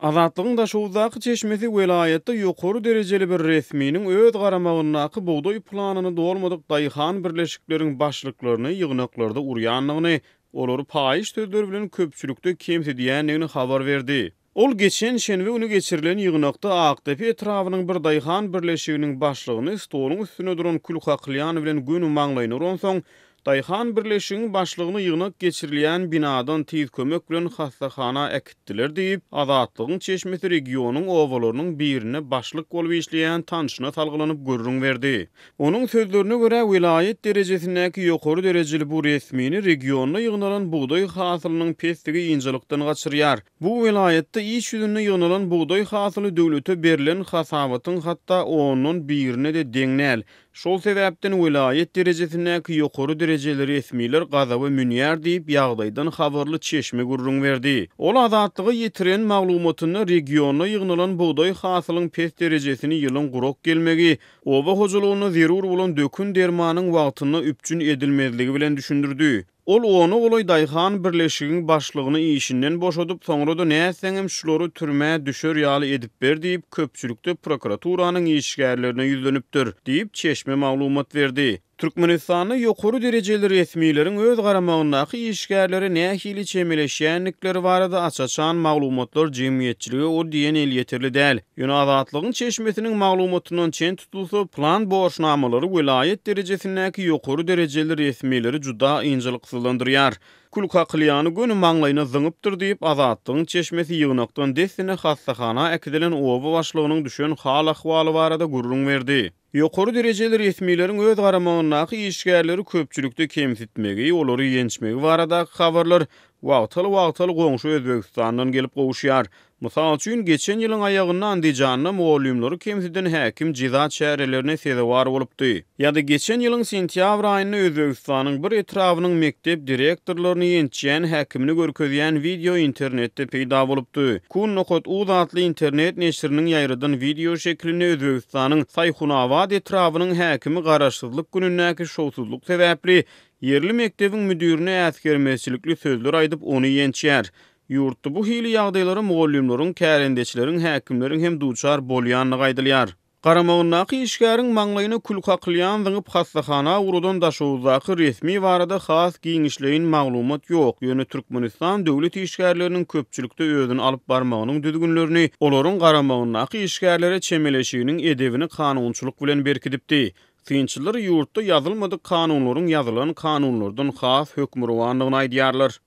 Azatlygyň daşowdaky çeşmesi welaýetde ýokary derejeli bir resminiň öz garamagynaky buğday planyny dolmadyk daýhan birleşikleriň başlyklaryny ýygnaklarda urýanlygyny, olary paýyş sözleri bilen köpçülükde kemse diýänligini habar berdi. Ol geçen şenbe günü geçirilen ýygnakda Aktepe etrawynyň bir daýhan birleşiginiň başlygyny stoluň üstüne duran Kulkaklyan bilen günü maňlaýyny uransoň, daýhan birleşiginiň başlygyny ýygnak geçirilýän binadan tiz kömek bilen hastahana ekitdiler diýip Azatlygyň çeşmesi regionuň owalarynyň birine başlyk bolup işleýän tanşyna salgylanyp görrüň berdi. Onuň sözlerine görä vilayet derejesindäki ýokary derejeli bu resmini regionda ýygnalan buğday hasylynyň pesligi ýynjylykdan gaçyrýar. Bu vilayetde iş ýüzünde ýygnalan buğday hasyly döwlete berilen hasabatyň hatda onun birine de deňnäl. Şol sebäpden vilayet derejesindäki ýokary derejeli resmiler gazaby münýär diýip ýagdaýdan habarly çeşme gurrun berdi. Ol azatlygy ýetiren maglumatyny regiona ýygnalan buğday hasylynyň pes derejesini ýylyň gurok gelmegi, oba hojulugyna zerur bolan dökün dermanyň wagtyna üpjün edilmezligi bilen düşündirdi. Ol onu olay daýhan birleşiginiň başlygyny işinden boşadyp soňra da näseňem şulary türmä düşer ýaly edip ber diýip köpçülükde prokuraturynyň işgärlerine ýüzlenipdir diýip çeşme maglumat berdi. Türkmenistanyň ýokary derejeli resmiýetiň öz garamagynaky işgärleri nähili çemeleşýänlikleri barada açaçan maglumatlar jemgyýetçiligi o diýen el ýeterli däl. Ýöne Azatlygyň çeşmesiniň maglumatyndan çen tutulsa plan borçnamalary vilayet derejesindäki ýokary derejeli resmiýetleri juda ýynjylyksyzlandyrýar. Kulkaklýany günü maňlaýyna zyňypdyr diýip Azatlygyň çeşmesi ýygnakdan desine hastahana ekidilen oba başlygynyň düşen hal ahwaly barada gurrun berdi. Ýokary derejeli resmiýetiň öz garamagynaky işgärleri köpçülükde kemsitmegi, olary ýençmegi barada habarlar wagtaly goňşy Özbegistandan gelip gowuşýar. Mysal üçin geçen ýylyň aýagynda Andijanna muallimleri kemsiden häkim jiza çärelerine sebäwar bolupdy. Ýa-da geçen ýylyň sentýabr aýynda Özbegistanyň bir etrawynyň mektep direktorlaryny ýençýän häkimini görkezýän video internetde peýda bolupdy. Kun nokot uzatly internet neşriniň ýaýradan video şeklinde Özbegistanyň Saýhunawat etrawynyň häkimi garaşsyzlyk günündäki şowsuzlyk sebäpli yerli mektebiň müdirine äskermezçilikli sözler aýdyp ony ýençýär. Ýurtda bu hili ýagdaýlara muallimleriň, kärendeçileriň, häkimleriň hem duçar bolýanlygy aýdylýar. Garamagynaky işgäriň maňlaýyna Kulkaklyan zyňyp hastahana urudan daşowdaky resmi barada has giňişleýin maglumat ýok. Ýöne Türkmenistan döwlet işgärleriniň köpçülükde özüni alyp barmagynyň düzgünlerini, olaryň garamagynaky işgärlere çemeleşiginiň edebini kanunçylyk bilen berkidipdi. Synçylar ýurtda ýazylmadyk kanunlaryň ýazylan kanunlardan has hökm ruwanlygyny aýdýarlar.